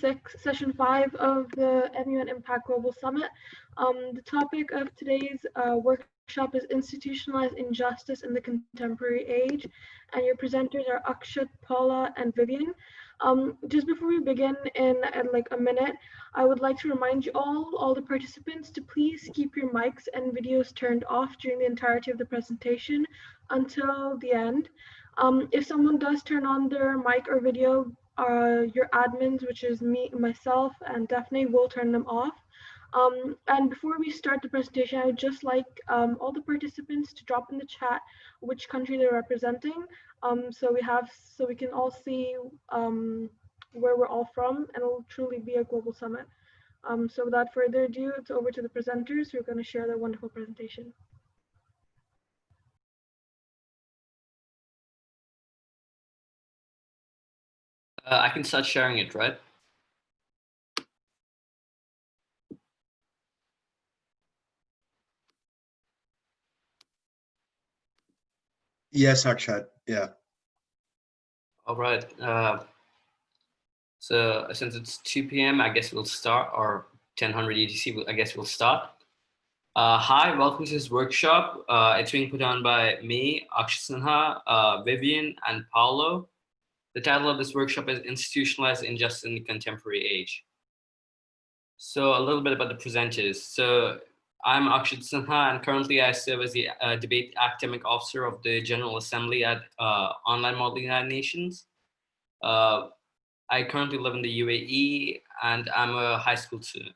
6, Session 5 of the MUN Impact Global Summit. The topic of today's workshop is Institutionalized Injustice in the Contemporary Age, and your presenters are Akshat, Paulo, and Vivien. Just before we begin in like a minute, I would like to remind you all the participants, to please keep your mics and videos turned off during the entirety of the presentation until the end. If someone does turn on their mic or video, your admins, which is me, myself, and Daphne, will turn them off. And before we start the presentation, I would just like all the participants to drop in the chat which country they're representing, so we can all see where we're all from, and it'll truly be a global summit. So without further ado, it's over to the presenters who are going to share their wonderful presentation. I can start sharing it, right? Yes, Akshat, yeah. All right. So since it's 2 p.m., I guess we'll start, or 1000 UTC, I guess we'll start. Hi, welcome to this workshop. It's being put on by me, Akshat, Sinha, Vivien, and Paulo. The title of this workshop is Institutionalized Injustice in the Contemporary Age. So a little bit about the presenters. So I'm Akshat Sinha, and currently I serve as the debate academic officer of the General Assembly at Online Model United Nations. I currently live in the UAE, and I'm a high school student.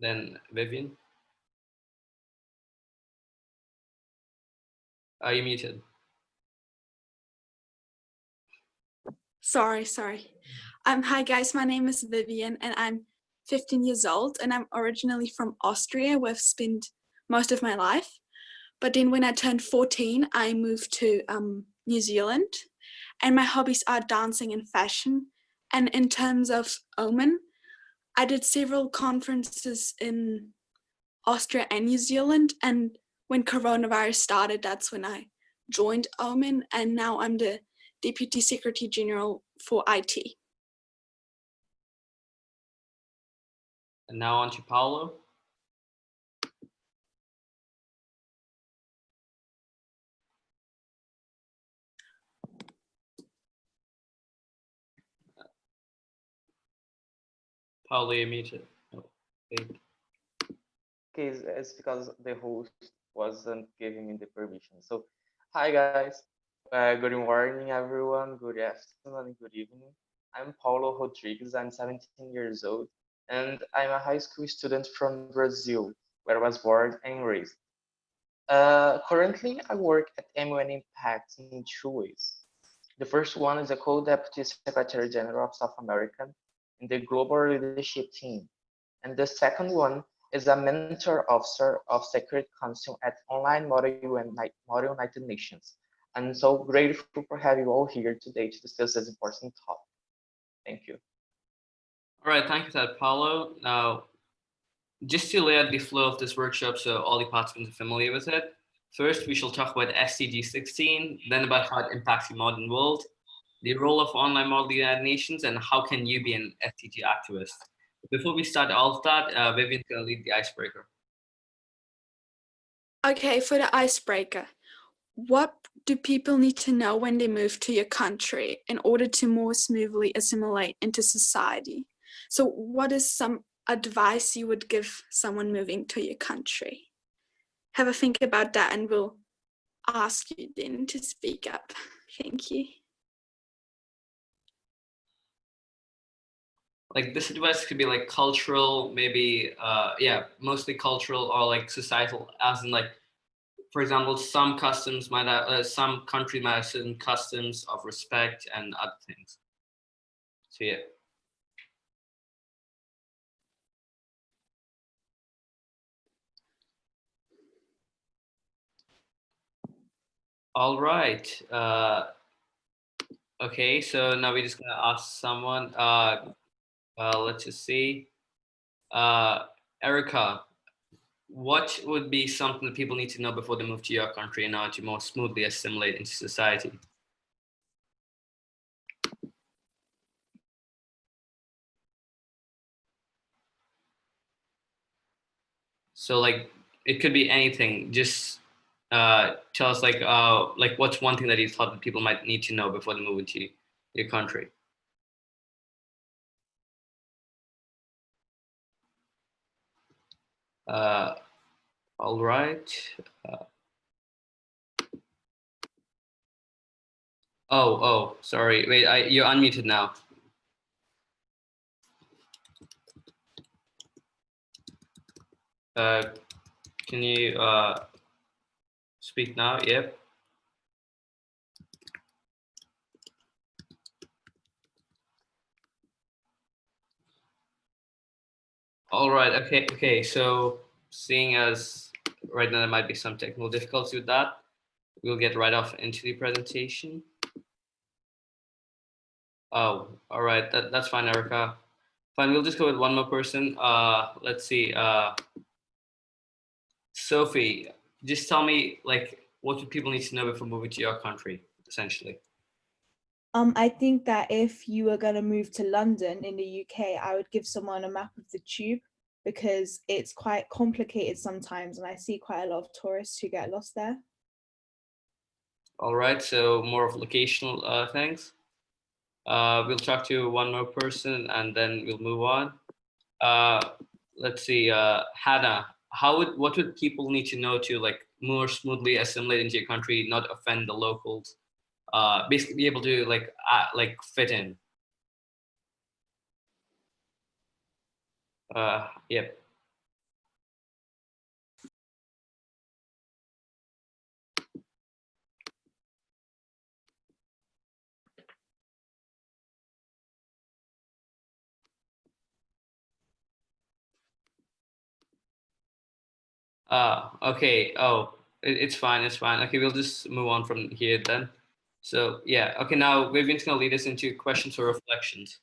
Then Vivien. Are you muted? Sorry. Hi guys, my name is Vivien and I'm 15 years old, and I'm originally from Austria, where I've spent most of my life. But then when I turned 14, I moved to New Zealand, and my hobbies are dancing and fashion. And in terms of Omen, I did several conferences in Austria and New Zealand, and when coronavirus started, that's when I joined Omen, and now I'm the Deputy Secretary General for IT. And now on to Paulo. Paulo, you're muted. Oh, okay, it's because the host wasn't giving me the permission. So, hi guys. Good morning, everyone. Good afternoon and good evening. I'm Paulo Rodrigues. I'm 17 years old, and I'm a high school student from Brazil, where I was born and raised. Currently, I work at MUN Impact in 2 ways. The first one is a co-deputy secretary general of South America in the global leadership team, and the second one is a mentor officer of Security Council at Online Model United Nations. I'm so grateful for having you all here today to discuss this important topic. Thank you. All right, thank you for that, Paulo. Now, just to lay out the flow of this workshop so all the participants are familiar with it, first we shall talk about SDG 16, then about how it impacts the modern world, the role of Online Model United Nations, and how can you be an SDG activist. Before we start all of that, Vivien's going to lead the icebreaker. Okay, for the icebreaker, what do people need to know when they move to your country in order to more smoothly assimilate into society? So what is some advice you would give someone moving to your country? Have a think about that, and we'll ask you then to speak up. Thank you. Like this advice could be like cultural, maybe, mostly cultural, or like societal, as in like, for example, some customs might have, some country might have certain customs of respect and other things. So yeah. All right. Okay, so now we're just gonna ask someone. Let's just see. Erica, what would be something that people need to know before they move to your country in order to more smoothly assimilate into society? So like it could be anything. Just tell us like what's one thing that you thought that people might need to know before they move into your country. All right. Uh, oh, sorry. Wait, you're unmuted now. Can you speak now? Yep. All right. Okay. So seeing as right now there might be some technical difficulty with that, we'll get right off into the presentation. Oh, all right. That's fine, Erica. Fine. We'll just go with one more person. Let's see. Sophie, just tell me like what do people need to know before moving to your country, essentially. I think that if you were going to move to London in the UK, I would give someone a map of the tube because it's quite complicated sometimes, and I see quite a lot of tourists who get lost there. All right, so more of locational things. We'll talk to one more person and then we'll move on. Let's see, Hannah, what would people need to know to like more smoothly assimilate into your country, not offend the locals, basically be able to like fit in? Yep. Okay. Oh, it's fine. It's fine. Okay, we'll just move on from here then. So yeah. Okay, now Vivien's gonna lead us into questions or reflections.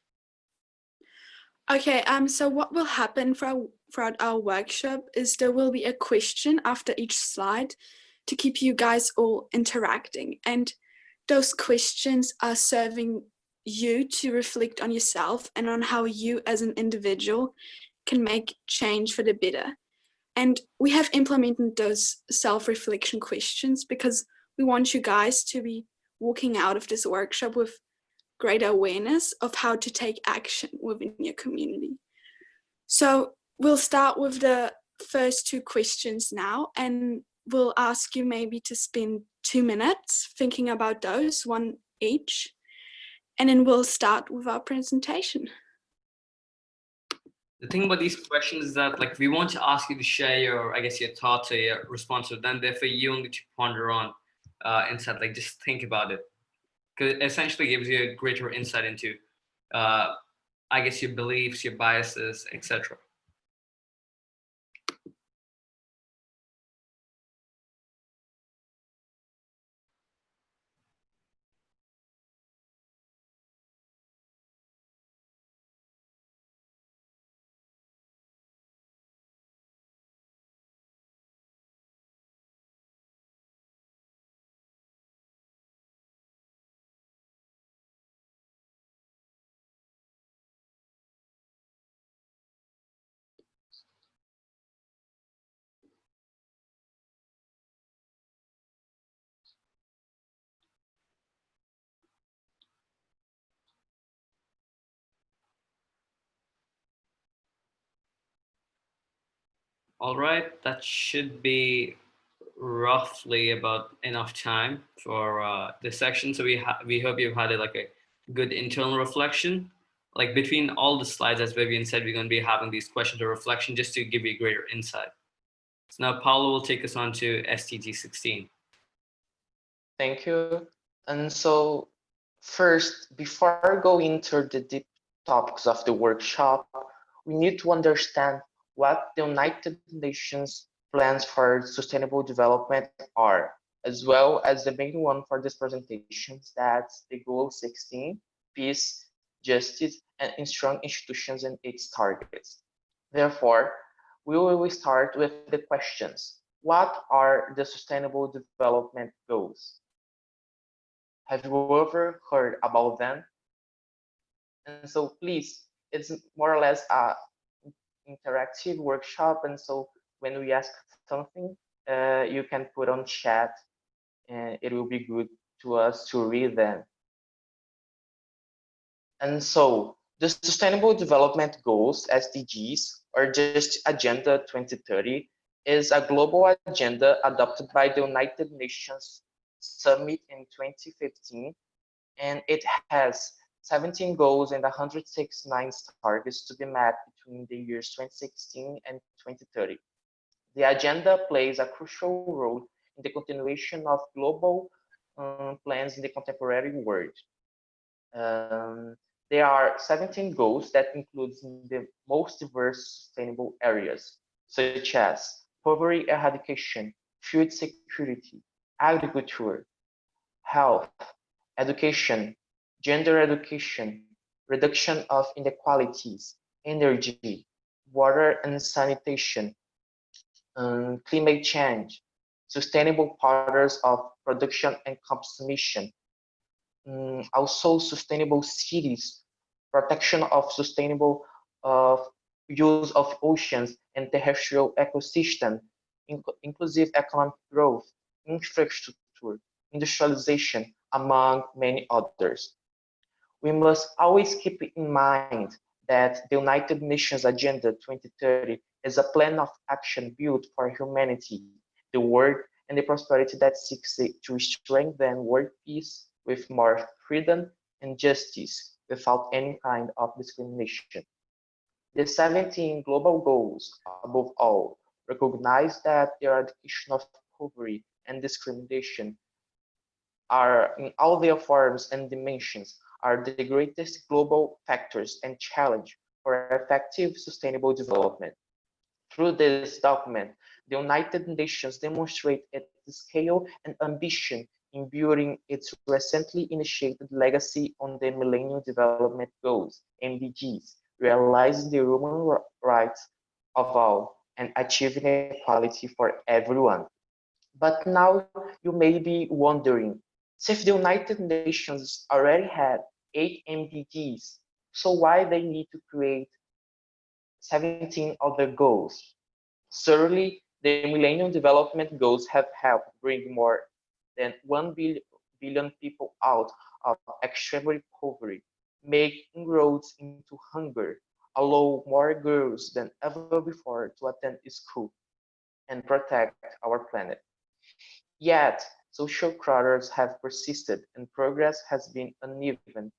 Okay, so what will happen throughout our workshop is there will be a question after each slide to keep you guys all interacting. And those questions are serving you to reflect on yourself and on how you as an individual can make change for the better. And we have implemented those self-reflection questions because we want you guys to be walking out of this workshop with greater awareness of how to take action within your community. So we'll start with the first two questions now, and we'll ask you maybe to spend 2 minutes thinking about those, one each, and then we'll start with our presentation. The thing about these questions is that like we want to ask you to share your, I guess, your thoughts or your response, but then they're for you only to ponder on instead. Like just think about it, because it essentially gives you a greater insight into, I guess, your beliefs, your biases, etc. All right, that should be roughly about enough time for this section. So we hope you've had like a good internal reflection. Like between all the slides, as Vivien said, we're going to be having these questions or reflection just to give you greater insight. So now Paulo will take us on to SDG 16. Thank you. And so first, before going into the deep topics of the workshop, we need to understand what the United Nations plans for sustainable development are, as well as the main one for this presentation, that's the goal 16, peace, justice, and strong institutions and its targets. Therefore, we will start with the questions. What are the sustainable development goals? Have you ever heard about them? And so please, it's more or less a interactive workshop, and so when we ask something, you can put on chat, and it will be good to us to read them. And so the Sustainable Development Goals, SDGs, or just Agenda 2030, is a global agenda adopted by the United Nations Summit in 2015, and it has 17 goals and 169 targets to be met between the years 2016 and 2030. The agenda plays a crucial role in the continuation of global plans in the contemporary world. Um, there are 17 goals that includes the most diverse sustainable areas, such as poverty eradication, food security, agriculture, health, education, gender education, reduction of inequalities, energy, water and sanitation, climate change, sustainable patterns of production and consumption, also sustainable cities, protection of sustainable uh, use of oceans and terrestrial ecosystem, inclusive economic growth, infrastructure, industrialization, among many others. We must always keep in mind that the United Nations Agenda 2030 is a plan of action built for humanity, the world, and the prosperity that seeks to strengthen world peace with more freedom and justice without any kind of discrimination. The 17 global goals, above all, recognize that the eradication of poverty and discrimination are in all their forms and dimensions are the greatest global factors and challenge for effective sustainable development. Through this document, the United Nations demonstrate its scale and ambition in building its recently initiated legacy on the Millennium Development Goals, MDGs, realizing the human rights of all and achieving equality for everyone. But now you may be wondering, so if the United Nations already had 8 MDGs, so why they need to create 17 other goals? Certainly, the Millennium Development Goals have helped bring more than 1 billion people out of extreme poverty, make inroads into hunger, allow more girls than ever before to attend school, and protect our planet. Yet, social craters have persisted and progress has been uneven.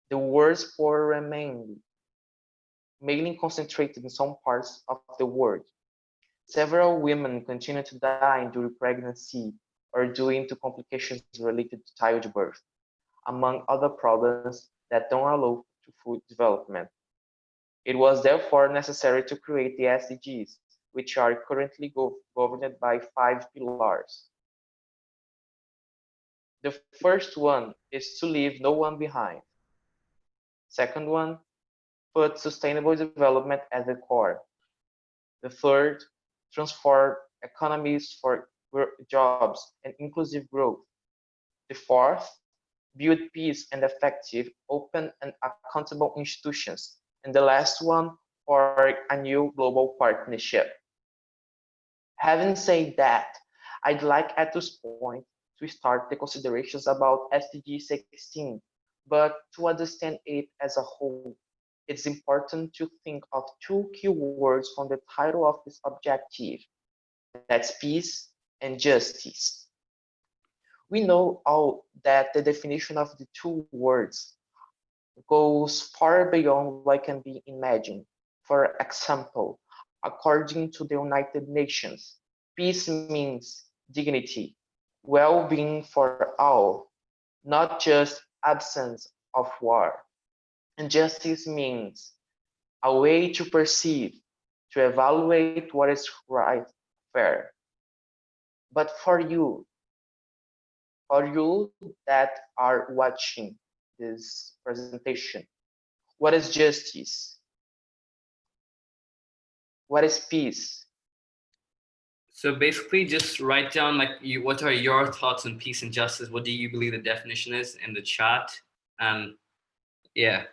The worst poor remain, mainly concentrated in some parts of the world. Several women continue to die during pregnancy or due to complications related to childbirth, among other problems that don't allow to full development. It was therefore necessary to create the SDGs, which are currently governed by 5 pillars. The first one is to leave no one behind. Second one, put sustainable development at the core. The third, transform economies for jobs and inclusive growth. The fourth, build peace and effective, open and accountable institutions. And the last one, for a new global partnership. Having said that, I'd like at this point to start the considerations about SDG 16, but to understand it as a whole, it's important to think of 2 key words from the title of this objective. That's peace and justice. We know all that the definition of the 2 words goes far beyond what can be imagined. For example, according to the United Nations, peace means dignity, well-being for all, not just absence of war. And justice means a way to perceive, to evaluate what is right, fair. But for you that are watching this presentation, what is justice? What is peace? So basically, just write down what are your thoughts on peace and justice? What do you believe the definition is in the chat? And yeah.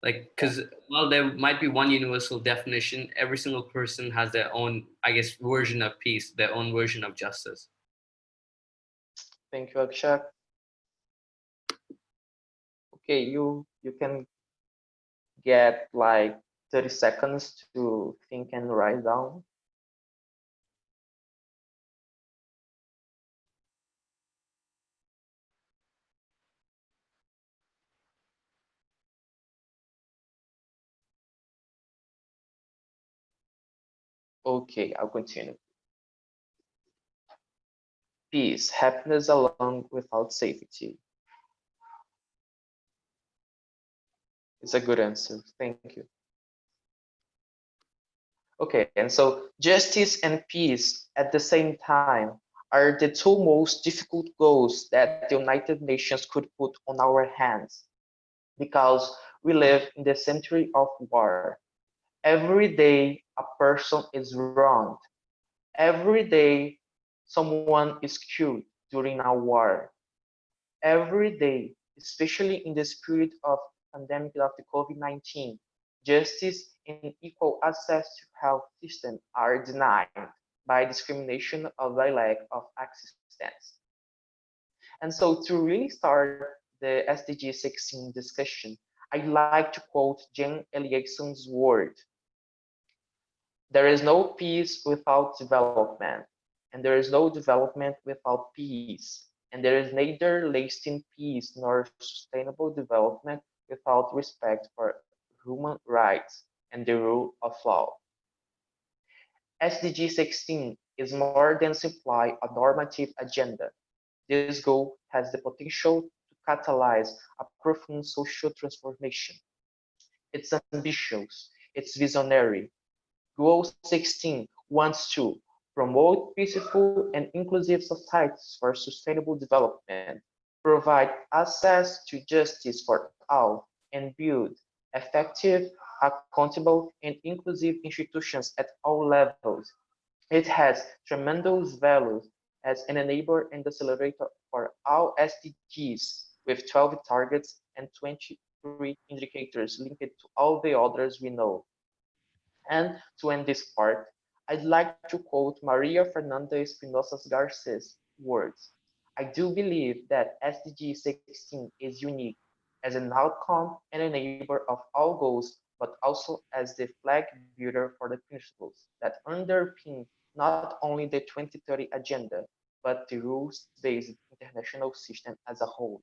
Like, because while there might be one universal definition, every single person has their own, I guess, version of peace, their own version of justice. Thank you, Akshat. Okay, you can get like 30 seconds to think and write down. Okay, I'll continue. Peace, happiness alone without safety. It's a good answer. Thank you. Okay, and so justice and peace at the same time are the two most difficult goals that the United Nations could put on our hands because we live in the century of war. Every day a person is wronged. Every day someone is killed during a war. Every day, especially in the spirit of pandemic of the COVID-19, justice and equal access to health system are denied by discrimination or by lack of assistance. And so to really start the SDG 16 discussion, I'd like to quote Jan Eliasson's word. There is no peace without development, and there is no development without peace, and there is neither lasting peace nor sustainable development without respect for human rights and the rule of law. SDG 16 is more than simply a normative agenda. This goal has the potential to catalyze a profound social transformation. It's ambitious, it's visionary. Goal 16 wants to promote peaceful and inclusive societies for sustainable development, provide access to justice for all, and build effective, accountable, and inclusive institutions at all levels. It has tremendous value as an enabler and accelerator for all SDGs, with 12 targets and 23 indicators linked to all the others we know. And to end this part, I'd like to quote Maria Fernanda Espinosa Garces' words. I do believe that SDG 16 is unique as an outcome and enabler of all goals, but also as the flag bearer for the principles that underpin not only the 2030 agenda, but the rules-based international system as a whole.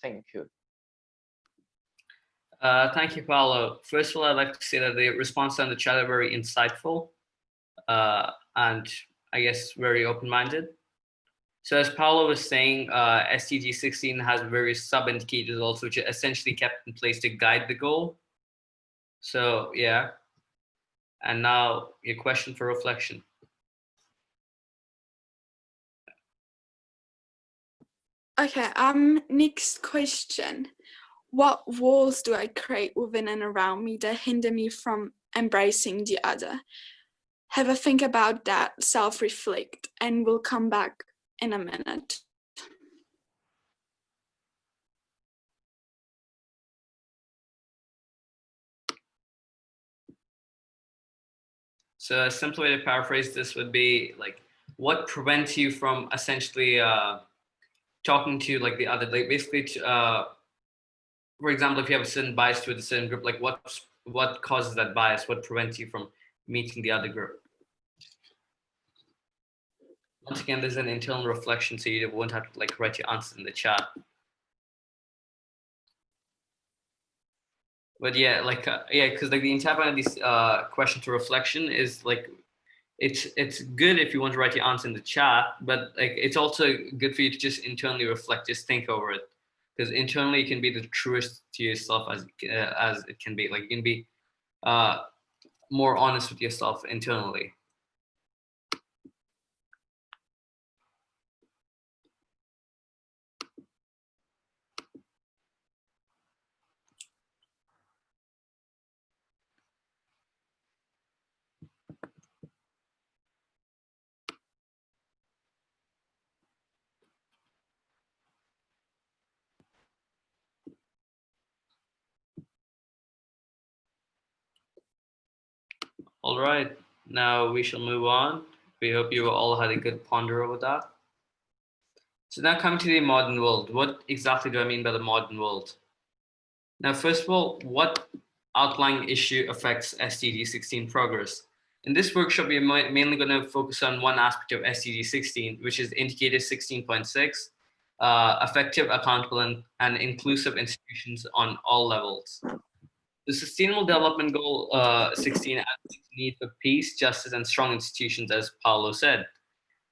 Thank you. Thank you, Paulo. First of all, I'd like to say that the response on the chat are very insightful and I guess very open-minded. So as Paulo was saying, SDG 16 has various sub-indicators also, which are essentially kept in place to guide the goal. So yeah. And now your question for reflection. Okay, next question. What walls do I create within and around me that hinder me from embracing the other? Have a think about that, self-reflect, and we'll come back in a minute. So a simple way to paraphrase this would be like, what prevents you from essentially talking to like the other, like basically, for example, if you have a certain bias to a certain group, like what causes that bias? What prevents you from meeting the other group? Once again, there's an internal reflection, so you won't have to like write your answers in the chat. But yeah, like yeah, because like the entire point of this question to reflection is like it's good if you want to write your answer in the chat, but like it's also good for you to just internally reflect, just think over it, because internally you can be the truest to yourself as it can be. Like you can be more honest with yourself internally. All right, now we shall move on. We hope you all had a good ponder over that. So now coming to the modern world, what exactly do I mean by the modern world? Now, first of all, what outlying issue affects SDG 16 progress? In this workshop, we are mainly going to focus on one aspect of SDG 16, which is Indicator 16.6, effective, accountable, and inclusive institutions on all levels. The Sustainable Development Goal 16 advocates the need for peace, justice, and strong institutions, as Paulo said.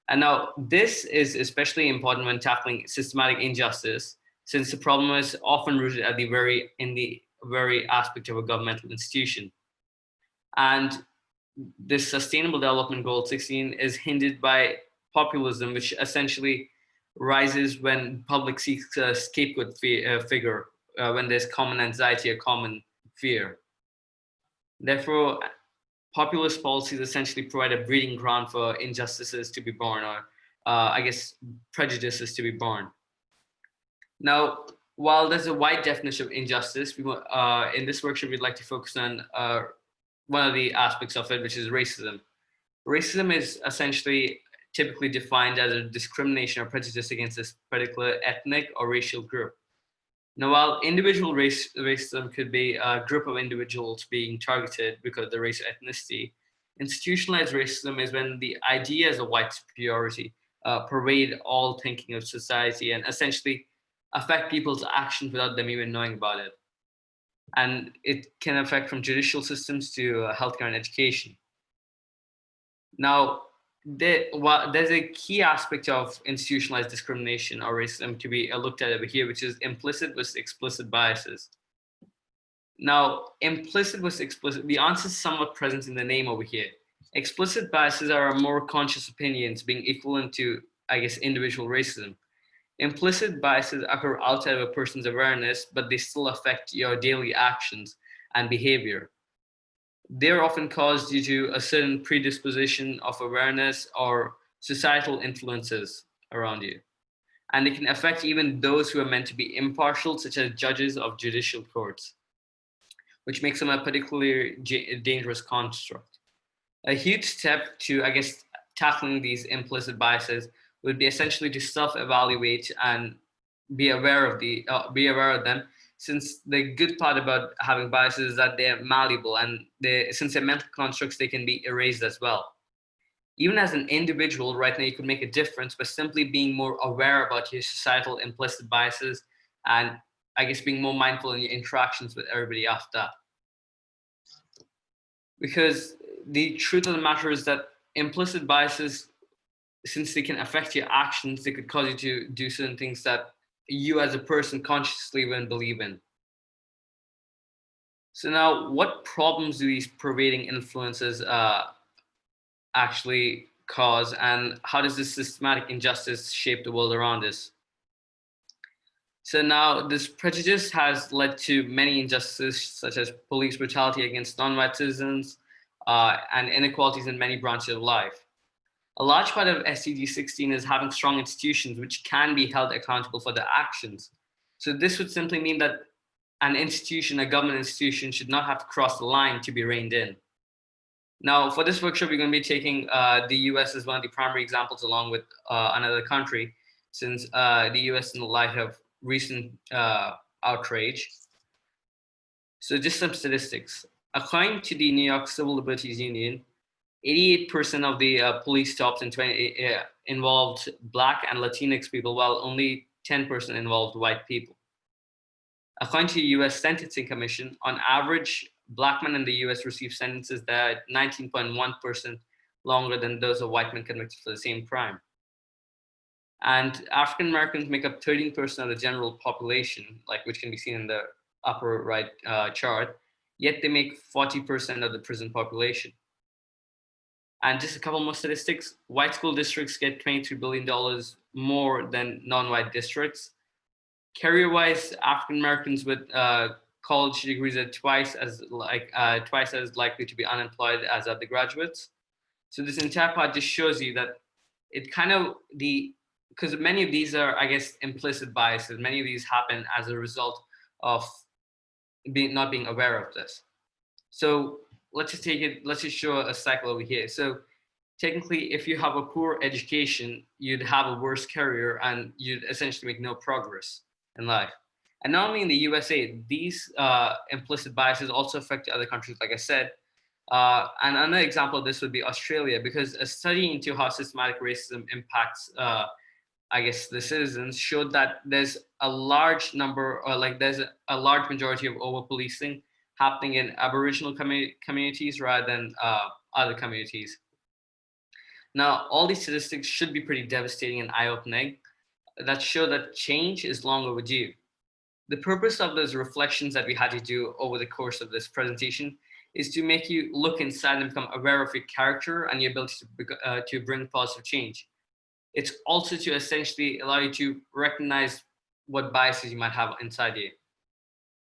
And now this is especially important when tackling systematic injustice, since the problem is often rooted at in the very aspect of a governmental institution. And this Sustainable Development Goal 16 is hindered by populism, which essentially rises when public seeks a scapegoat figure, when there's common anxiety or common fear. Therefore, populist policies essentially provide a breeding ground for injustices to be born, or I guess prejudices to be born. Now, while there's a wide definition of injustice, in this workshop we'd like to focus on one of the aspects of it, which is racism. Racism is essentially typically defined as a discrimination or prejudice against a particular ethnic or racial group. Now, while individual racism could be a group of individuals being targeted because of their race or ethnicity, institutionalized racism is when the ideas of white superiority pervade all thinking of society and essentially affect people's actions without them even knowing about it. And it can affect from judicial systems to healthcare and education. Now, there's a key aspect of institutionalized discrimination or racism to be looked at over here, which is implicit versus explicit biases. Now, implicit versus explicit, the answer is somewhat present in the name over here. Explicit biases are more conscious opinions being equivalent to, I guess, individual racism. Implicit biases occur outside of a person's awareness, but they still affect your daily actions and behavior. They're often caused due to a certain predisposition of awareness or societal influences around you. And it can affect even those who are meant to be impartial, such as judges of judicial courts, which makes them a particularly dangerous construct. A huge step to, I guess, tackling these implicit biases would be essentially to self-evaluate and be aware of them, since the good part about having biases is that they're malleable, and since they're mental constructs, they can be erased as well. Even as an individual, right now, you could make a difference by simply being more aware about your societal implicit biases and, I guess, being more mindful in your interactions with everybody after that. Because the truth of the matter is that implicit biases, since they can affect your actions, they could cause you to do certain things that you as a person consciously wouldn't believe in. So now, what problems do these pervading influences actually cause, and how does this systematic injustice shape the world around us? So now, this prejudice has led to many injustices, such as police brutality against non-white citizens and inequalities in many branches of life. A large part of SDG 16 is having strong institutions which can be held accountable for their actions. So this would simply mean that an institution, a government institution, should not have to cross the line to be reined in. Now, for this workshop, we're going to be taking the US as one of the primary examples, along with another country, since the US, in the light of recent outrage. So just some statistics. According to the New York Civil Liberties Union, 88% of the police stops in involved Black and Latinx people, while only 10% involved white people. According to the US Sentencing Commission, on average, Black men in the US receive sentences that are 19.1% longer than those of white men convicted for the same crime. And African Americans make up 13% of the general population, which can be seen in the upper right chart, yet they make 40% of the prison population. And just a couple more statistics, white school districts get $23 billion more than non-white districts. Career-wise, African Americans with college degrees are twice as likely to be unemployed as other graduates. So this entire part just shows you that it kind of because many of these are, I guess, implicit biases. Many of these happen as a result of not being aware of this. So let's just show a cycle over here. So technically, if you have a poor education, you'd have a worse career and you'd essentially make no progress in life. And not only in the USA, these implicit biases also affect other countries, like I said. And another example of this would be Australia, because a study into how systematic racism impacts, I guess, the citizens showed that there's a large number, or like there's a large majority of over-policing happening in Aboriginal communities rather than other communities. Now, all these statistics should be pretty devastating and eye-opening that show that change is long overdue. The purpose of those reflections that we had to do over the course of this presentation is to make you look inside and become aware of your character and your ability to bring positive change. It's also to essentially allow you to recognize what biases you might have inside you.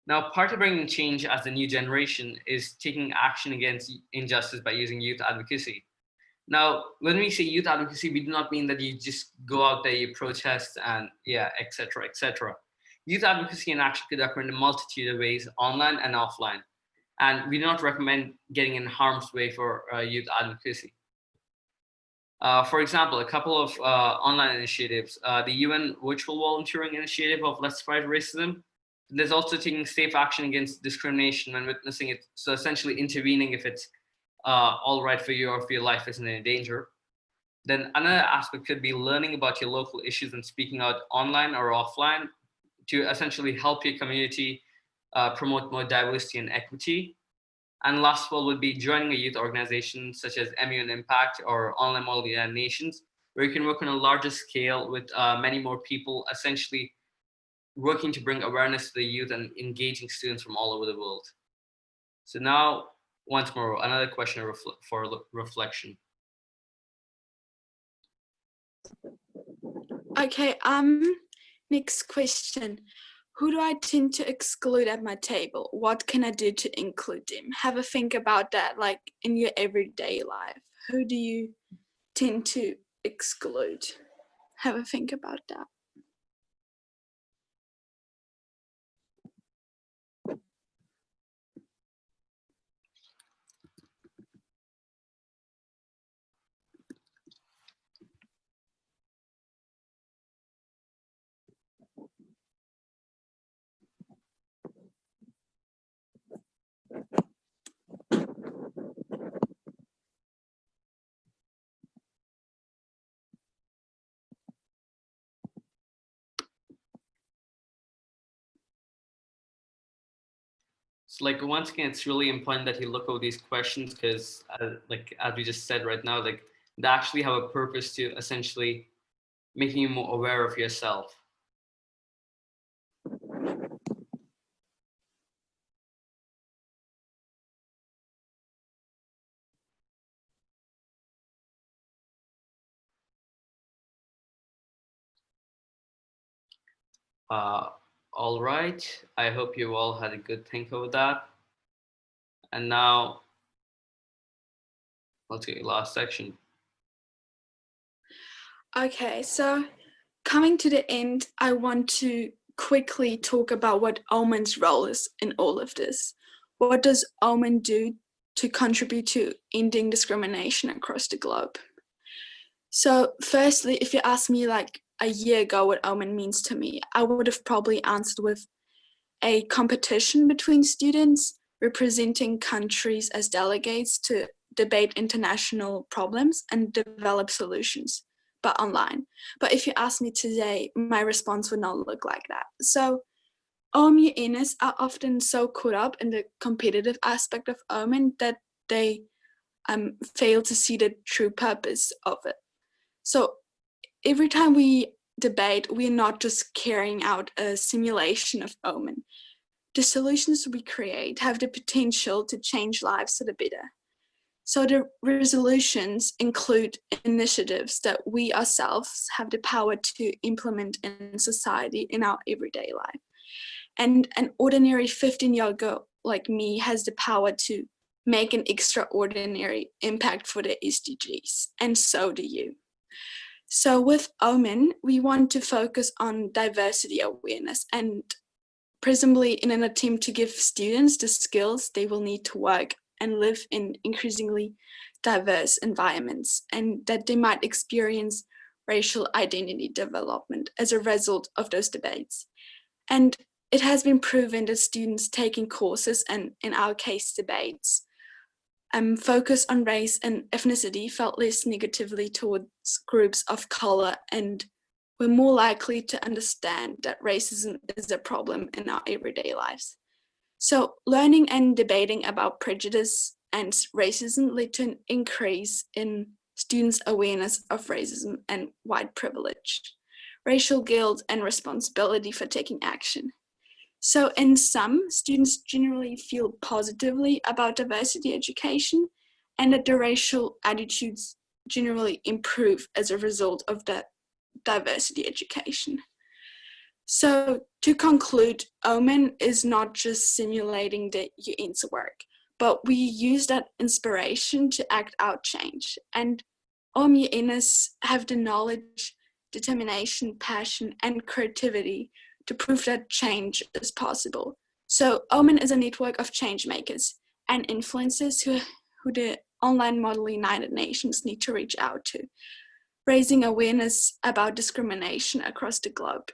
Now, part of bringing change as the new generation is taking action against injustice by using youth advocacy. Now, when we say youth advocacy, we do not mean that you just go out there, you protest and et cetera, et cetera. Youth advocacy in action could occur in a multitude of ways, online and offline. And we do not recommend getting in harm's way for youth advocacy. For example, a couple of online initiatives, the UN Virtual Volunteering Initiative of Let's Fight Racism. There's also taking safe action against discrimination when witnessing it. So essentially intervening if it's all right for you or if your life isn't in danger. Then another aspect could be learning about your local issues and speaking out online or offline to essentially help your community promote more diversity and equity. And last of all would be joining a youth organization such as MUN Impact or Online Model United Nations, where you can work on a larger scale with many more people, essentially working to bring awareness to the youth and engaging students from all over the world. So now, once more, another question for reflection. Okay, next question. Who do I tend to exclude at my table? What can I do to include them? Have a think about that, like in your everyday life. Who do you tend to exclude? Have a think about that. So like once again, it's really important that you look over these questions because like as we just said right now, like they actually have a purpose to essentially making you more aware of yourself. All right, I hope you all had a good think over that. And now, let's get your last section. Okay, so coming to the end, I want to quickly talk about what Omen's role is in all of this. What does Omen do to contribute to ending discrimination across the globe? So firstly, if you asked me like a year ago what Omen means to me, I would have probably answered with a competition between students representing countries as delegates to debate international problems and develop solutions, but online. But if you ask me today, my response would not look like that. So OMUNers are often so caught up in the competitive aspect of Omen that they fail to see the true purpose of it. So every time we debate, we're not just carrying out a simulation of Omen. The solutions we create have the potential to change lives for the better. So the resolutions include initiatives that we ourselves have the power to implement in society in our everyday life. And an ordinary 15-year-old girl like me has the power to make an extraordinary impact for the SDGs, and so do you. So with Omen, we want to focus on diversity awareness and presumably in an attempt to give students the skills they will need to work and live in increasingly diverse environments, and that they might experience racial identity development as a result of those debates. And it has been proven that students taking courses, and in our case debates, focus on race and ethnicity felt less negatively towards groups of color and were more likely to understand that racism is a problem in our everyday lives. So learning and debating about prejudice and racism led to an increase in students' awareness of racism and white privilege, racial guilt, and responsibility for taking action. So in sum, students generally feel positively about diversity education, and that the racial attitudes generally improve as a result of that diversity education. So to conclude, OMEN is not just simulating the UN's work, but we use that inspiration to act out change. And OMUNers have the knowledge, determination, passion, and creativity to prove that change is possible. So OMEN is a network of change makers and influencers who the online model United Nations need to reach out to, raising awareness about discrimination across the globe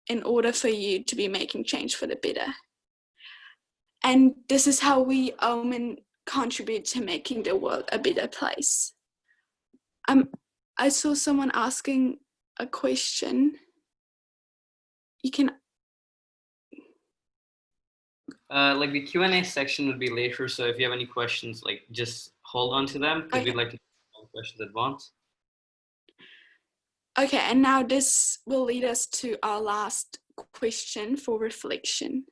in order for you to be making change for the better. And this is how we OMEN contribute to making the world a better place. I saw someone asking a question. You can. Like the Q&A section would be later, so if you have any questions, like just hold on to them because we'd like to take questions at once. Okay, and now this will lead us to our last question for reflection.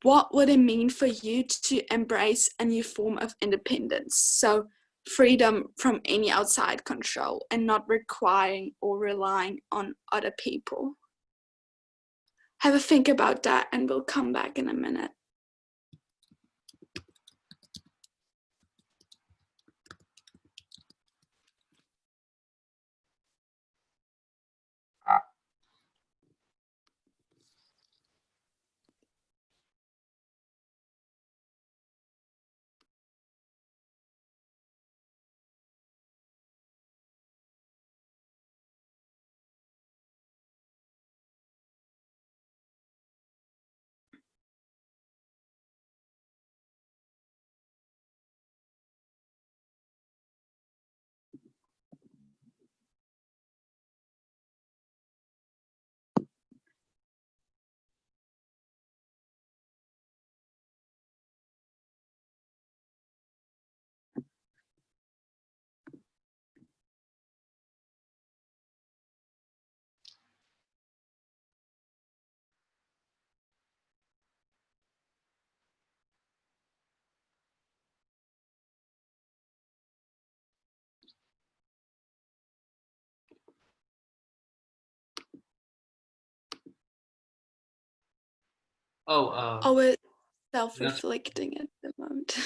What would it mean for you to embrace a new form of independence? So freedom from any outside control and not requiring or relying on other people. Have a think about that and we'll come back in a minute. We're self-reflecting at the moment.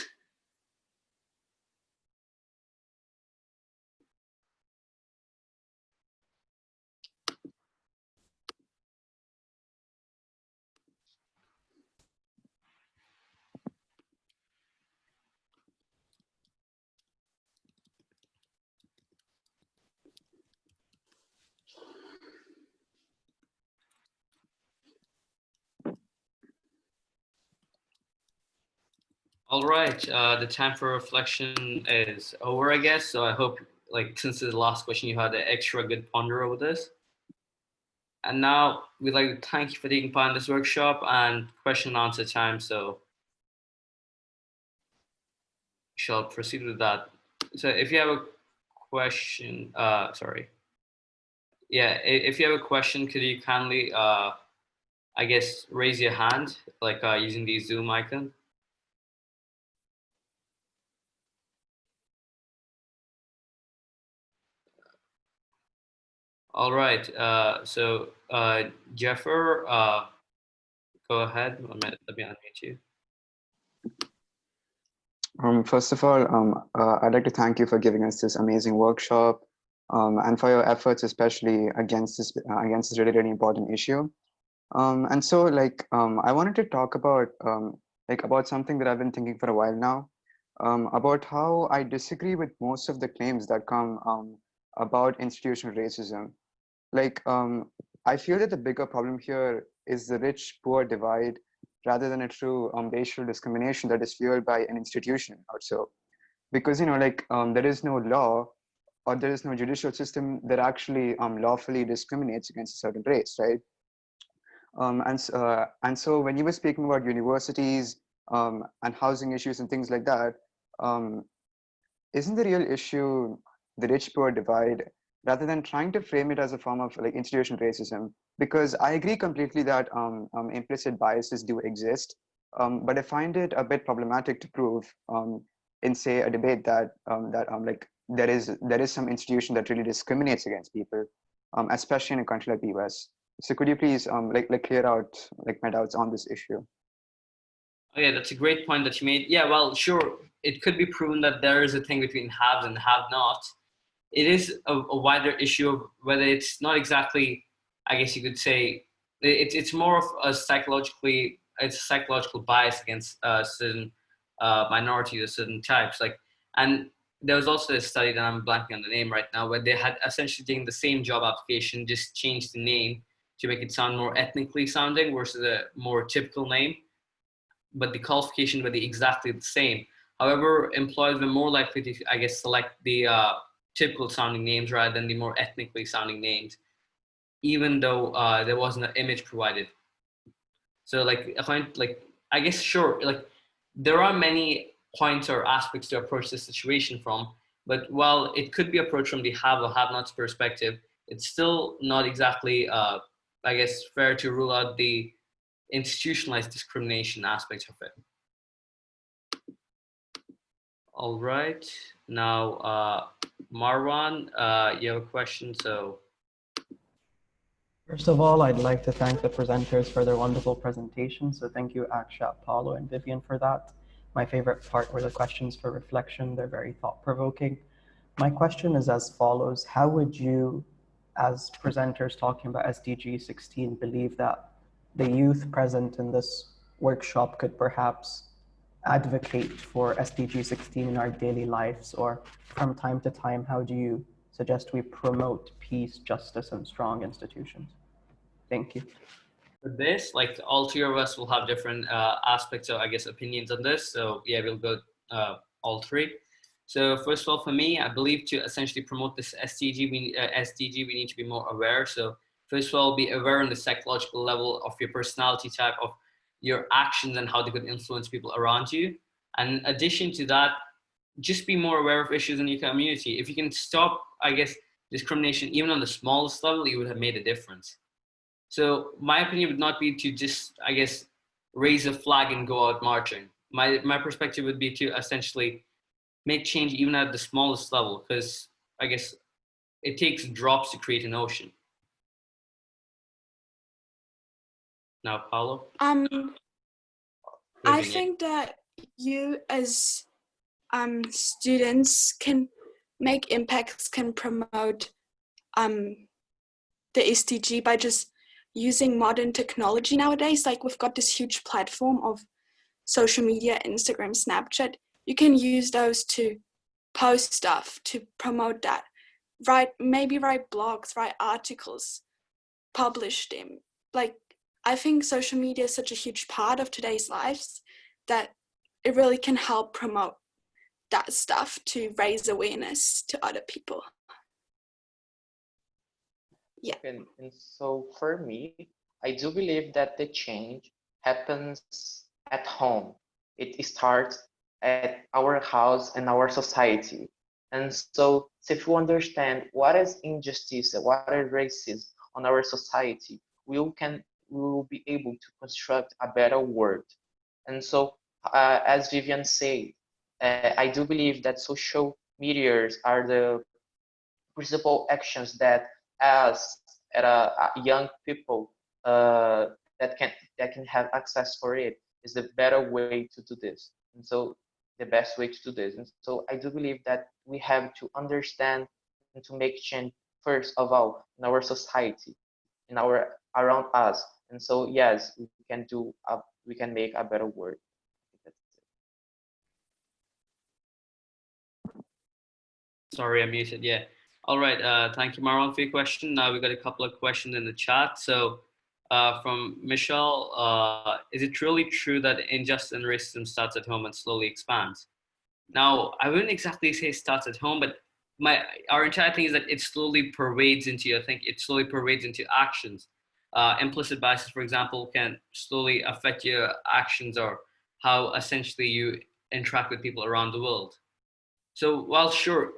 All right, the time for reflection is over, I guess. So I hope, like, since this is the last question, you had an extra good ponder over this. And now we'd like to thank you for taking part in this workshop and question and answer time. So we shall proceed with that. So if you have a question, if you have a question, could you kindly, I guess, raise your hand, like using the Zoom icon? All right, so Jeffer, go ahead. Let me unmute you. First of all, I'd like to thank you for giving us this amazing workshop and for your efforts, especially against this really, really important issue. And so, I wanted to talk about something that I've been thinking for a while now. about how I disagree with most of the claims that come about institutional racism. Like, I feel that the bigger problem here is the rich-poor divide rather than a true racial discrimination that is fueled by an institution or so. Because, like, there is no law or there is no judicial system that actually lawfully discriminates against a certain race, right? And so when you were speaking about universities and housing issues and things like that, um, isn't the real issue the rich poor divide rather than trying to frame it as a form of like institutional racism? Because I agree completely that implicit biases do exist, but I find it a bit problematic to prove in, say, a debate that like there is some institution that really discriminates against people, especially in a country like the US. So could you please like clear out like my doubts on this issue? Oh yeah, that's a great point that you made. Yeah, well, sure, it could be proven that there is a thing between haves and have-nots. It is a wider issue of whether it's not exactly, I guess you could say, it's more of a it's a psychological bias against certain minorities or certain types. Like, and there was also a study that I'm blanking on the name right now, where they had essentially taken the same job application, just changed the name to make it sound more ethnically sounding versus a more typical name, but the qualifications were exactly the same. However, employers were more likely to, I guess, select the typical sounding names rather than the more ethnically sounding names, even though there wasn't an image provided. So, like, I guess, sure, like, there are many points or aspects to approach this situation from, but while it could be approached from the have or have-nots perspective, it's still not exactly, I guess, fair to rule out the institutionalized discrimination aspects of it. All right. Now, Marwan, you have a question, so. First of all, I'd like to thank the presenters for their wonderful presentation. So thank you, Akshat, Paulo, and Vivien for that. My favorite part were the questions for reflection. They're very thought-provoking. My question is as follows. How would you, as presenters talking about SDG 16, believe that the youth present in this workshop could perhaps advocate for SDG 16 in our daily lives? Or from time to time, how do you suggest we promote peace, justice, and strong institutions? Thank you. For this, like, all three of us will have different aspects of, I guess, opinions on this. So yeah, we'll go all three. So first of all, for me, I believe to essentially promote this SDG, we need to be more aware. So first of all, be aware on the psychological level of your personality type, of your actions and how they could influence people around you. And in addition to that, just be more aware of issues in your community. If you can stop, I guess, discrimination, even on the smallest level, you would have made a difference. So my opinion would not be to just, I guess, raise a flag and go out marching. My perspective would be to essentially make change even at the smallest level, because I guess it takes drops to create an ocean. Now, Paulo? I think that you as students can make impacts, can promote the SDG by just using modern technology nowadays. Like, we've got this huge platform of social media, Instagram, Snapchat. You can use those to post stuff, to promote that. Maybe write blogs, write articles, publish them. Like, I think social media is such a huge part of today's lives that it really can help promote that stuff to raise awareness to other people. Yeah. And so for me, I do believe that the change happens at home. It starts at our house and our society. And so if we understand what is injustice, what is racism on our society, we will be able to construct a better world. And so, as Vivien said, I do believe that social medias are the principal actions that as young people that can have access for it is the better way to do this. And so the best way to do this. And so I do believe that we have to understand and to make change first of all in our society, in our around us. And so yes, we can make a better world. sorry, I'm muted. Yeah. All right. Thank you, Marwan, for your question. Now we got a couple of questions in the chat. So from Michelle, is it truly true that injustice and racism starts at home and slowly expands? Now, I wouldn't exactly say starts at home, but our entire thing is that it slowly pervades into, I think it slowly pervades into actions. Implicit biases, for example, can slowly affect your actions or how essentially you interact with people around the world. So, well, sure,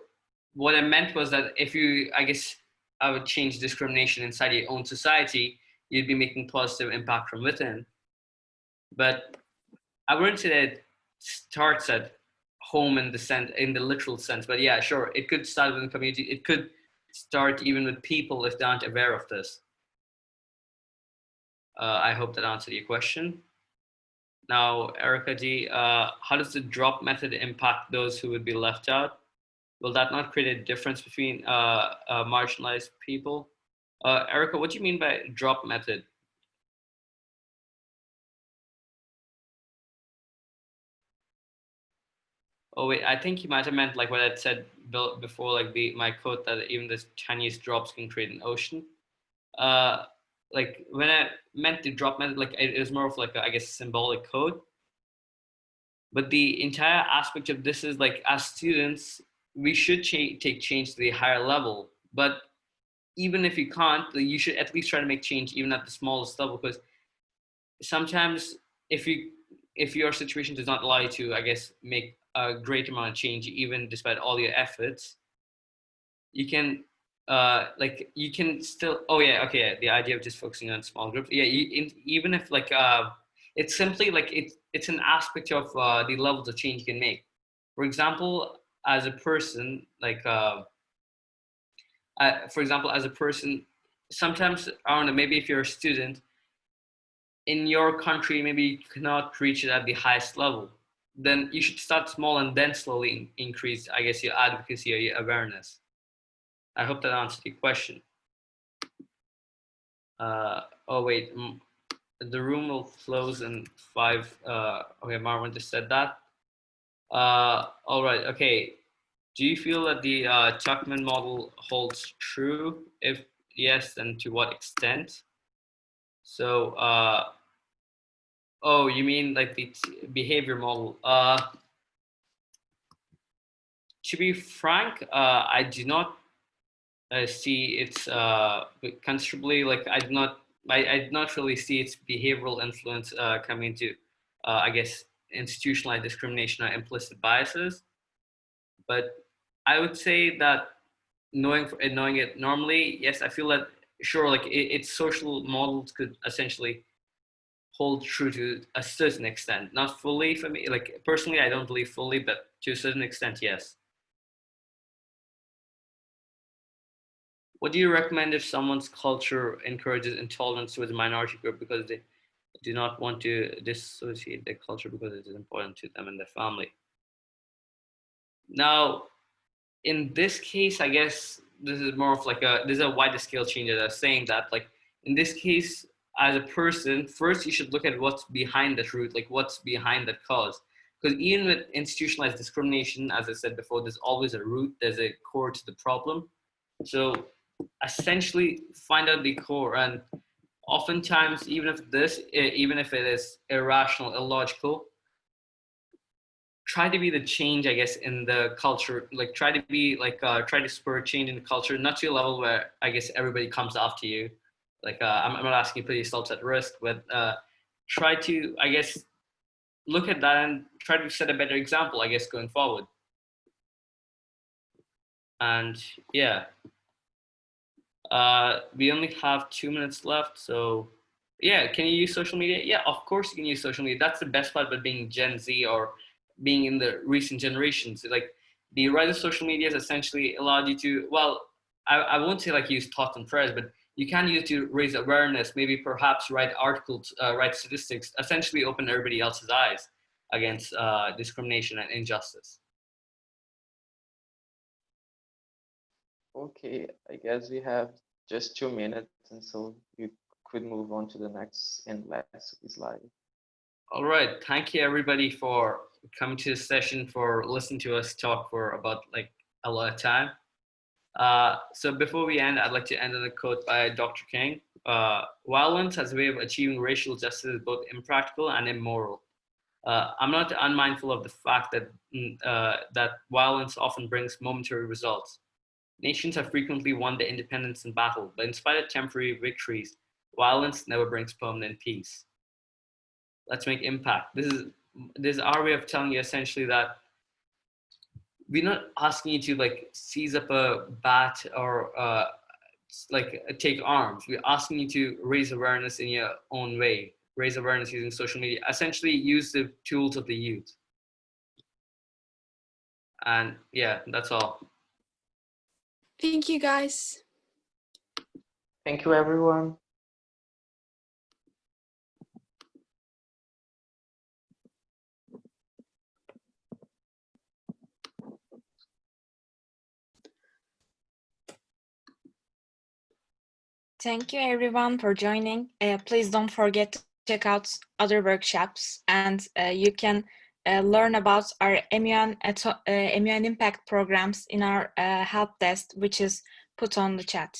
what I meant was that if you, I guess, I would change discrimination inside your own society, you'd be making positive impact from within. But I wouldn't say that it starts at home in the sense, in the literal sense. But yeah, sure, it could start within the community. It could start even with people if they aren't aware of this. I hope that answered your question. Now, Erica G, how does the drop method impact those who would be left out? Will that not create a difference between marginalized people? Erica, what do you mean by drop method? Oh wait, I think you might have meant like what I'd said before, like my quote that even the tiniest drops can create an ocean. Like when I meant the drop method, like it was more of like I guess symbolic code. But the entire aspect of this is like as students, we should take change to the higher level. But even if you can't, you should at least try to make change even at the smallest level, because sometimes if your situation does not allow you to, I guess, make a great amount of change, even despite all your efforts, you can like you can still, oh yeah, okay, yeah, the idea of just focusing on small groups, yeah, even if like it's simply like it's an aspect of the levels of change you can make. For example, as a person, like for example, as a person, sometimes I don't know, maybe if you're a student in your country, maybe you cannot reach it at the highest level, then you should start small and then slowly increase, I guess, your advocacy or your awareness. I hope that answered your question. Oh wait, the room will close in 5. Okay, Marwan just said that. All right, okay. Do you feel that the Tuckman model holds true? If yes, then to what extent? So, oh, you mean like the behavior model? To be frank, I do not see its considerably, like I do not really see its behavioral influence coming into, I guess, institutionalized discrimination or implicit biases. But I would say that knowing it normally, yes, I feel that sure, like its social models could essentially hold true to a certain extent, not fully for me. Like personally, I don't believe fully, but to a certain extent, yes. What do you recommend if someone's culture encourages intolerance towards a minority group because they do not want to dissociate their culture because it is important to them and their family? Now, in this case, I guess this is more of like this is a wider scale change that I was saying that like in this case, as a person, first you should look at what's behind that root, like what's behind that cause. Because even with institutionalized discrimination, as I said before, there's always a root, there's a core to the problem. So essentially find out the core, and oftentimes even if it is irrational, illogical, try to be the change, I guess, in the culture. Like try to be like try to spur change in the culture, not to a level where I guess everybody comes after you. Like I'm not asking you to put yourselves at risk, but try to, I guess, look at that and try to set a better example, I guess, going forward. And yeah, we only have 2 minutes left, so yeah, can you use social media? Yeah, of course you can use social media. That's the best part about being Gen Z or being in the recent generations. Like the rise of social media has essentially allowed you to, well, I won't say like use thoughts and prayers, but you can use it to raise awareness, maybe perhaps write articles, write statistics, essentially open everybody else's eyes against discrimination and injustice. Okay, I guess we have just 2 minutes, and so you could move on to the next and last slide. All right, thank you everybody for coming to this session, for listening to us talk for about like a lot of time. So before we end, I'd like to end on a quote by Dr. King. Violence as a way of achieving racial justice is both impractical and immoral. I'm not unmindful of the fact that that violence often brings momentary results. Nations have frequently won their independence in battle, but in spite of temporary victories, violence never brings permanent peace. Let's make impact. This is our way of telling you essentially that we're not asking you to like seize up a bat or like take arms. We're asking you to raise awareness in your own way, raise awareness using social media, essentially use the tools of the youth. And yeah, that's all. Thank you, guys. Thank you, everyone. Thank you everyone for joining. Please don't forget to check out other workshops, and you can learn about our MUN Impact programs in our help desk, which is put on the chat.